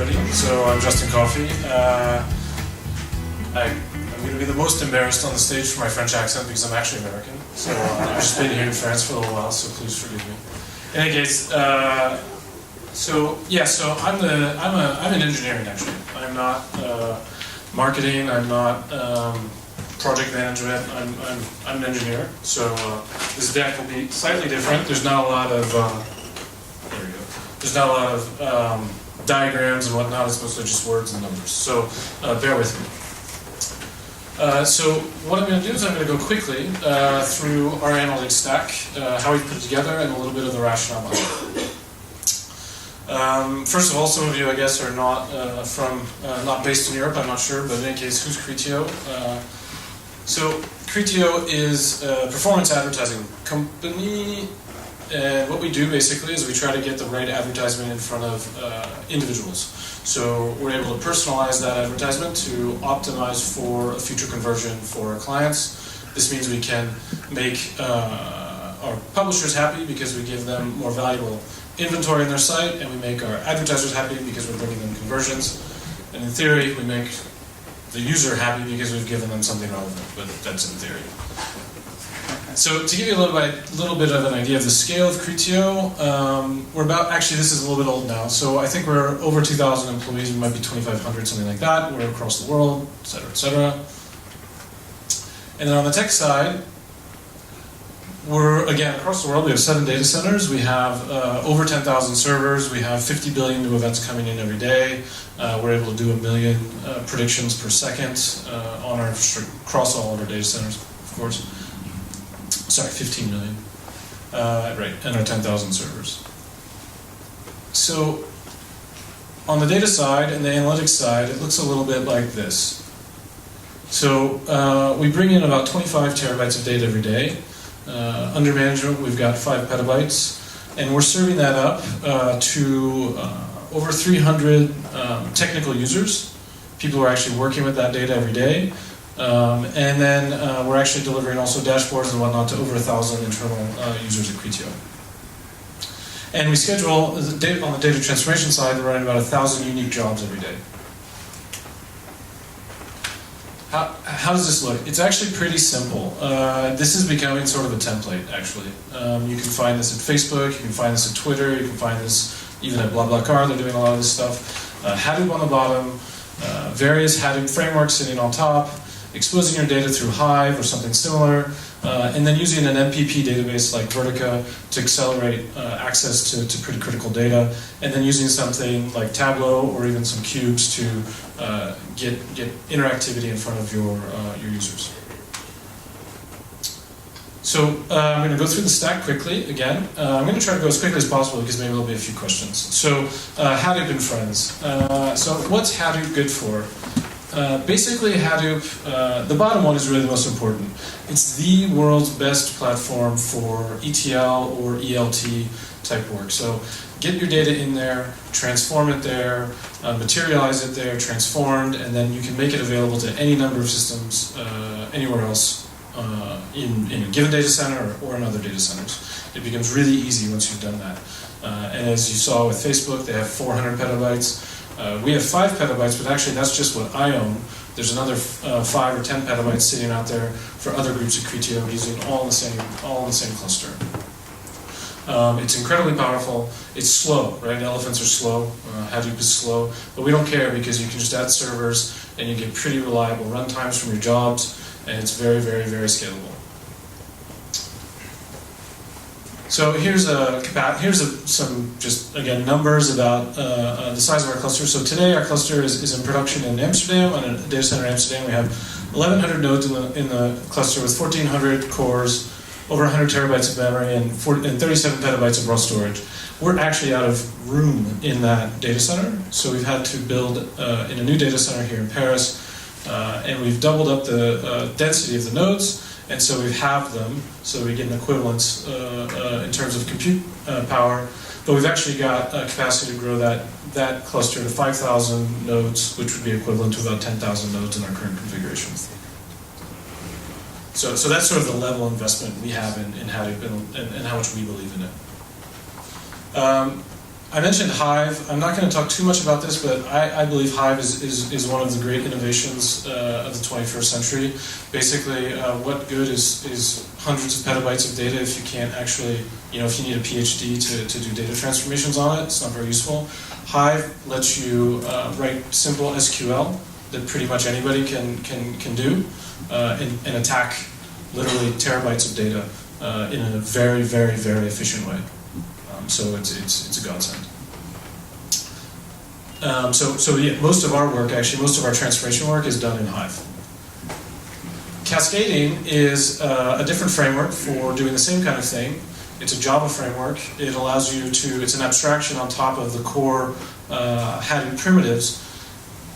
everybody. So I'm Justin Coffey. I'm going to be the most embarrassed on the stage for my French accent because I'm actually American. So I've just been here in France for a little while, so please forgive me. In any case, so I'm in engineering actually. I'm not marketing. I'm not project management. I'm an engineer. So this deck will be slightly different. There's not a lot of There's not a lot of diagrams and whatnot. It's mostly just words and numbers. So bear with me. So what I'm going to do is I'm going to go quickly through our analytics stack, how we put it together, and a little bit of the rationale behind it. First of all, some of you, I guess, are not not based in Europe. I'm not sure, but in any case, who's Creteil? So Creteil is a performance advertising company. And what we do basically is we try to get the right advertisement in front of individuals. So we're able to personalize that advertisement to optimize for a future conversion for our clients. This means we can make our publishers happy because we give them more valuable inventory on their site, and we make our advertisers happy because we're bringing them conversions. And in theory, we make the user happy because we've given them something relevant, but that's in theory. So to give you a little bit of an idea of the scale of Creteil, we're about, actually this is a little bit old now, so I think we're over 2,000 employees, we might be 2,500, something like that. We're across the world, et cetera, et cetera. And then on the tech side, we're, again, across the world, we have 7 data centers, we have over 10,000 servers, we have 50 billion new events coming in every day, we're able to do 1 million predictions per second on our infrastructure, across all of our data centers, of course. Sorry, 15 million, right, and our 10,000 servers. So on the data side and the analytics side, it looks a little bit like this. So we bring in about 25 terabytes of data every day. Under management, we've got 5 petabytes, and we're serving that up to over 300 technical users, people who are actually working with that data every day. And then we're actually delivering also dashboards and whatnot to over 1,000 internal users at Creteil. And we schedule, on the data transformation side, we're running about 1,000 unique jobs every day. How does this look? It's actually pretty simple. This is becoming sort of a template, actually. You can find this at Facebook, you can find this at Twitter, you can find this even at BlaBlaCar, they're doing a lot of this stuff. Hadoop on the bottom, various Hadoop frameworks sitting on top, exposing your data through Hive or something similar, and then using an MPP database like Vertica to accelerate access to pretty critical data, and then using something like Tableau or even some cubes to get interactivity in front of your users. So I'm going to go through the stack quickly again. I'm going to try to go as quickly as possible because maybe there'll be a few questions. So Hadoop and friends. So what's Hadoop good for? Basically, Hadoop, the bottom one is really the most important. It's the world's best platform for ETL or ELT type work. So get your data in there, transform it there, materialize it there, transformed, and then you can make it available to any number of systems anywhere else in a given data center or in other data centers. It becomes really easy once you've done that. And as you saw with Facebook, they have 400 petabytes. We have 5 petabytes, but actually that's just what I own. There's another 5 or 10 petabytes sitting out there for other groups at Creteil using all in the same cluster. It's incredibly powerful. It's slow, right? Elephants are slow. Hadoop is slow, but we don't care because you can just add servers and you get pretty reliable run times from your jobs, and it's very, very, very scalable. So here's some just again numbers about the size of our cluster. So today our cluster is in production in Amsterdam, on a data center in Amsterdam. We have 1,100 nodes in the cluster with 1,400 cores, over 100 terabytes of memory, and 37 petabytes of raw storage. We're actually out of room in that data center, so we've had to build in a new data center here in Paris, and we've doubled up the density of the nodes. And so we halved them, so we get an equivalence in terms of compute power. But we've actually got capacity to grow that cluster to 5,000 nodes, which would be equivalent to about 10,000 nodes in our current configuration. So that's sort of the level of investment we have in Hadoop and how much we believe in it. I mentioned Hive. I'm not going to talk too much about this, but I believe Hive is one of the great innovations of the 21st century. Basically, what good is hundreds of petabytes of data if you can't actually, if you need a PhD to do data transformations on it, it's not very useful. Hive lets you write simple SQL that pretty much anybody can do and attack literally terabytes of data in a very, very, very efficient way. So it's a godsend. So yeah, most of our work, actually, most of our transformation work is done in Hive. Cascading is a different framework for doing the same kind of thing. It's a Java framework. It allows you to, it's an abstraction on top of the core Hadoop primitives.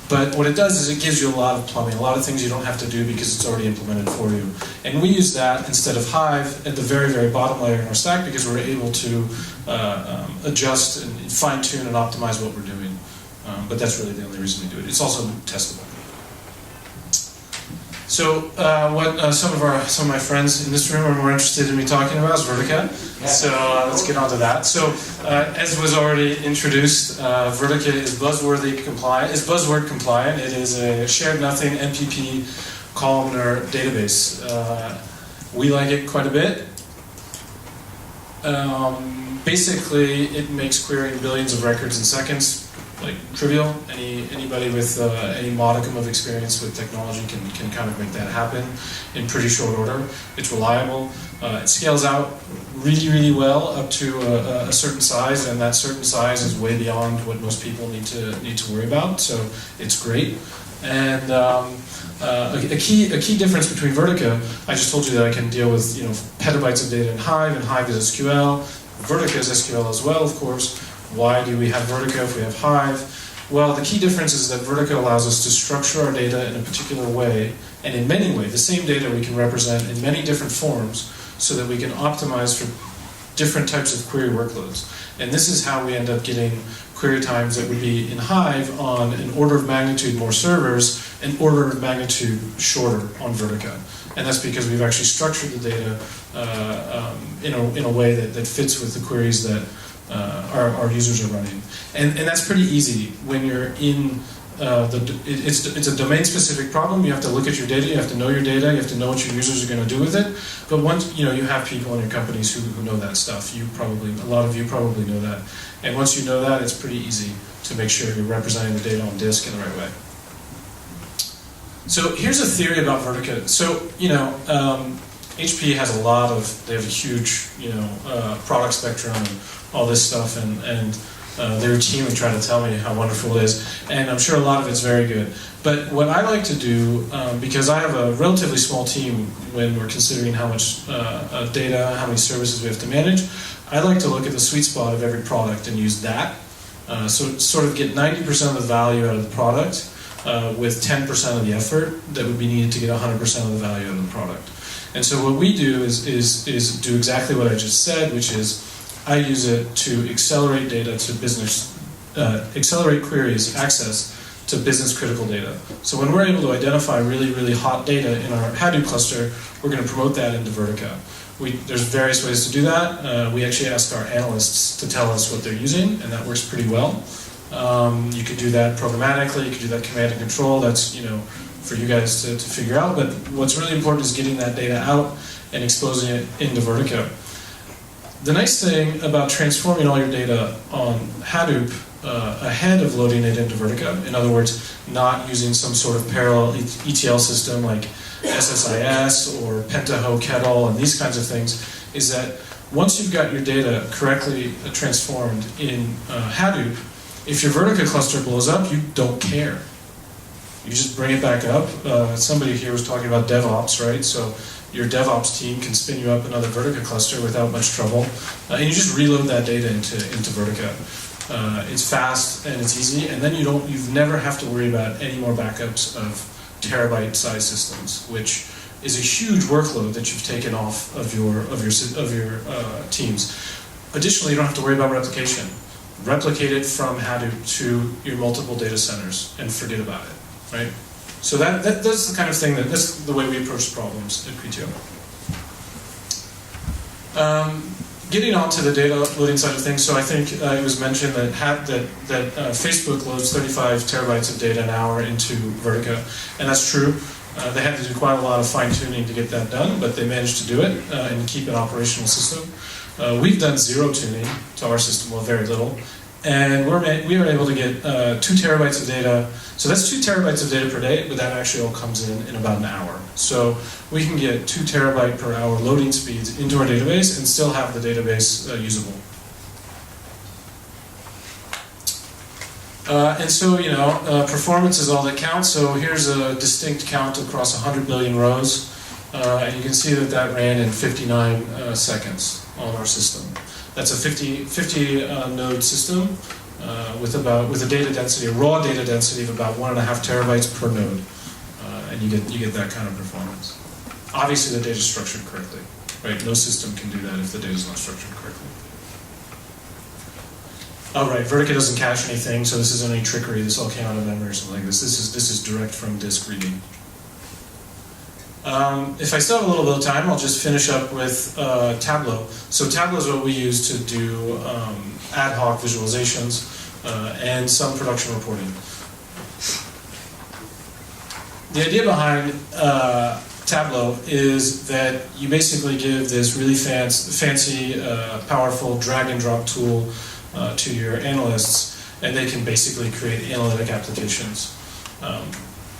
But what it does is it gives you a lot of plumbing, a lot of things you don't have to do because it's already implemented for you. And we use that instead of Hive at the very, very bottom layer in our stack because we're able to adjust and fine-tune and optimize what we're doing. But that's really the only reason we do it. It's also testable. So what some of my friends in this room are more interested in me talking about is Vertica. Yeah. So let's get on to that. So as was already introduced, Vertica is buzzword compliant. It is a shared nothing MPP columnar database. We like it quite a bit. Basically, it makes querying billions of records in seconds like trivial. Anybody with any modicum of experience with technology can kind of make that happen in pretty short order. It's reliable. It scales out really, really well up to a certain size, and that certain size is way beyond what most people need to worry about. So it's great. And a key difference between Vertica, I just told you that I can deal with petabytes of data in Hive, and Hive is SQL. Vertica is SQL as well, of course. Why do we have Vertica if we have Hive? Well, the key difference is that Vertica allows us to structure our data in a particular way, and in many ways, the same data we can represent in many different forms so that we can optimize for different types of query workloads. And this is how we end up getting query times that would be in Hive on an order of magnitude more servers, an order of magnitude shorter on Vertica. And that's because we've actually structured the data in a way that fits with the queries that our users are running. And that's pretty easy when you're in it's a domain-specific problem. You have to look at your data, you have to know your data, you have to know what your users are going to do with it. But once you have people in your companies who know that stuff, a lot of you probably know that. And once you know that, it's pretty easy to make sure you're representing the data on disk in the right way. So here's a theory about Vertica. So HP has they have a huge product spectrum and all this stuff, and they routinely try to tell me how wonderful it is, and I'm sure a lot of it's very good. But what I like to do, because I have a relatively small team when we're considering how much data, how many services we have to manage, I like to look at the sweet spot of every product and use that. So sort of get 90% of the value out of the product with 10% of the effort that would be needed to get 100% of the value out of the product. And so what we do is do exactly what I just said, which is I use it to accelerate data to business, accelerate queries, access to business critical data. So when we're able to identify really, really hot data in our Hadoop cluster, we're going to promote that into Vertica. There's various ways to do that. We actually ask our analysts to tell us what they're using, and that works pretty well. You could do that programmatically, you could do that command and control. That's for you guys to figure out. But what's really important is getting that data out and exposing it into Vertica. The nice thing about transforming all your data on Hadoop ahead of loading it into Vertica, in other words, not using some sort of parallel ETL system like SSIS or Pentaho Kettle and these kinds of things, is that once you've got your data correctly transformed in Hadoop, if your Vertica cluster blows up, you don't care. You just bring it back up. Somebody here was talking about DevOps, right? So your DevOps team can spin you up another Vertica cluster without much trouble, and you just reload that data into Vertica. It's fast and it's easy, and then you never have to worry about any more backups of terabyte-sized systems, which is a huge workload that you've taken off of your teams. Additionally, you don't have to worry about replication. Replicate it from Hadoop to your multiple data centers and forget about it, right? So that's the kind of thing that's the way we approach problems at Creteil. getting on to the data loading side of things, so I think it was mentioned that Facebook loads 35 terabytes of data an hour into Vertica, and that's true. They had to do quite a lot of fine-tuning to get that done, but they managed to do it and keep an operational system. We've done zero tuning to our system, well, very little, and we were able to get 2 terabytes of data. So that's 2 terabytes of data per day, but that actually all comes in about an hour. So we can get 2 terabyte per hour loading speeds into our database and still have the database usable. And so, performance is all that counts. So here's a distinct count across 100 billion rows. And you can see that that ran in 59 seconds on our system. That's a 50 node system with a data density, a raw data density of about 1.5 terabytes per node. And you get that kind of performance. Obviously the data is structured correctly, right? No system can do that if the data is not structured correctly. Oh, right, Vertica doesn't cache anything, so this isn't any trickery. This all came out of memory or something like this. This is direct from disk reading. If I still have a little bit of time, I'll just finish up with Tableau. So Tableau is what we use to do ad hoc visualizations and some production reporting. The idea behind Tableau is that you basically give this really fancy, powerful drag and drop tool to your analysts, and they can basically create analytic applications.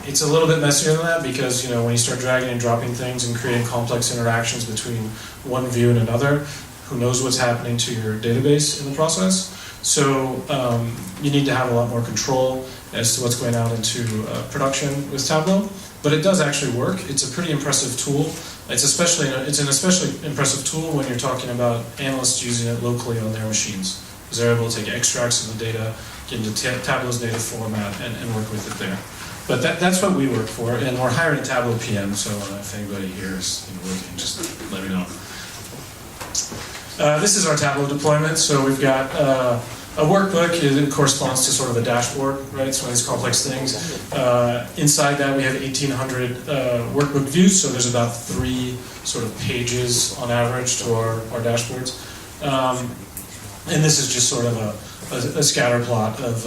It's a little bit messier than that because when you start dragging and dropping things and creating complex interactions between one view and another, who knows what's happening to your database in the process. So you need to have a lot more control as to what's going out into production with Tableau. But it does actually work. It's a pretty impressive tool. It's an especially impressive tool when you're talking about analysts using it locally on their machines, because they're able to take extracts of the data, get into Tableau's data format, and work with it there. But that's what we work for, and we're hiring a Tableau PM, so if anybody here is looking, just let me know. This is our Tableau deployment, so we've got a workbook. It corresponds to sort of a dashboard, right? It's one of these complex things. Inside that we have 1,800 workbook views, so there's about 3 sort of pages on average to our dashboards. And this is just sort of a scatter plot of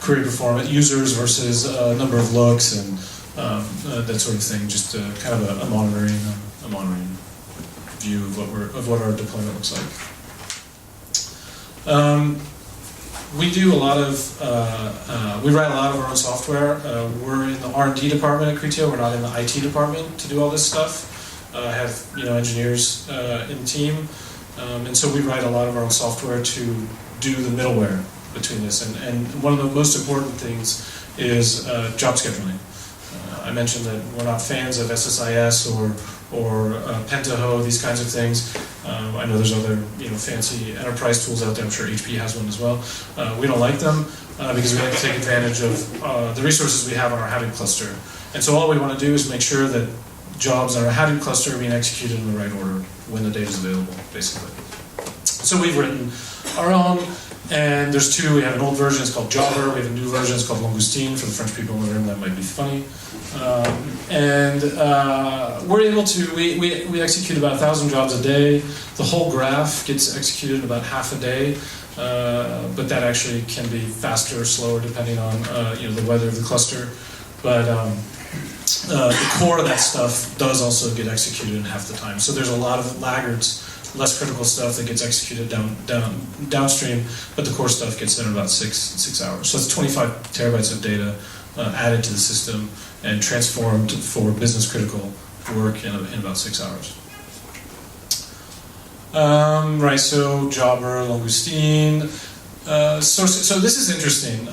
query performance, users versus number of looks, and that sort of thing. Just kind of a monitoring view of what our deployment looks like. We do a lot of we write a lot of our own software. We're in the R&D department at Creteil. We're not in the IT department to do all this stuff. I have engineers in the team. And so we write a lot of our own software to do the middleware between this. And one of the most important things is job scheduling. I mentioned that we're not fans of SSIS or Pentaho, these kinds of things. I know there's other fancy enterprise tools out there. I'm sure HP has one as well. We don't like them because we like to take advantage of the resources we have on our Hadoop cluster. And so all we want to do is make sure that jobs on our Hadoop cluster are being executed in the right order when the data is available, basically. So we've written our own, and there's 2. We have an old version, it's called Jobber. We have a new version, it's called Langoustine. For the French people in the room, that might be funny. We're able to, we execute about 1,000 jobs a day. The whole graph gets executed in about half a day, but that actually can be faster or slower depending on the weather of the cluster. But the core of that stuff does also get executed in half the time. So there's a lot of laggards, less critical stuff that gets executed downstream, but the core stuff gets done in about six hours. So it's 25 terabytes of data added to the system and transformed for business critical work in about 6 hours. Right, so Jobber, Langoustine. So this is interesting.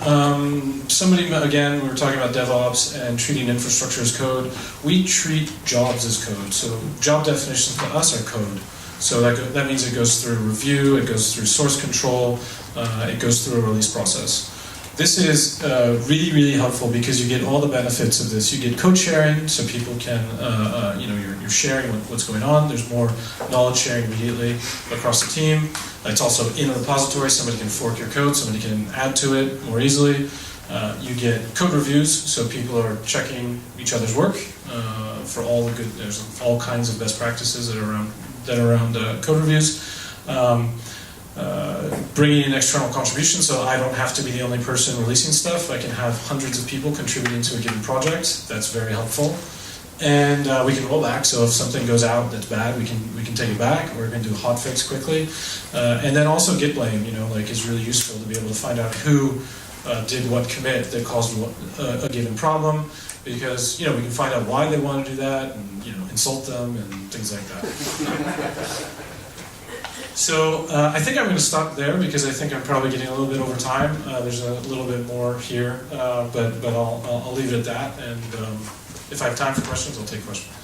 Somebody, again, we were talking about DevOps and treating infrastructure as code. We treat jobs as code. So job definitions to us are code. So that means it goes through review, it goes through source control, it goes through a release process. This is really, really helpful because you get all the benefits of this. You get code sharing, so people can, you're sharing what's going on. There's more knowledge sharing immediately across the team. It's also in a repository. Somebody can fork your code. Somebody can add to it more easily. You get code reviews, so people are checking each other's work for all the good. There's all kinds of best practices that are around code reviews. Bringing in external contributions, so I don't have to be the only person releasing stuff. I can have hundreds of people contributing to a given project. That's very helpful. And we can roll back, so if something goes out that's bad, we can take it back, or we can do a hot fix quickly. And then also Git blame, like is really useful to be able to find out who did what commit that caused a given problem, because we can find out why they want to do that, and insult them and things like that. So I think I'm going to stop there because I think I'm probably getting a little bit over time. There's a little bit more here, but I'll leave it at that. And if I have time for questions, I'll take questions.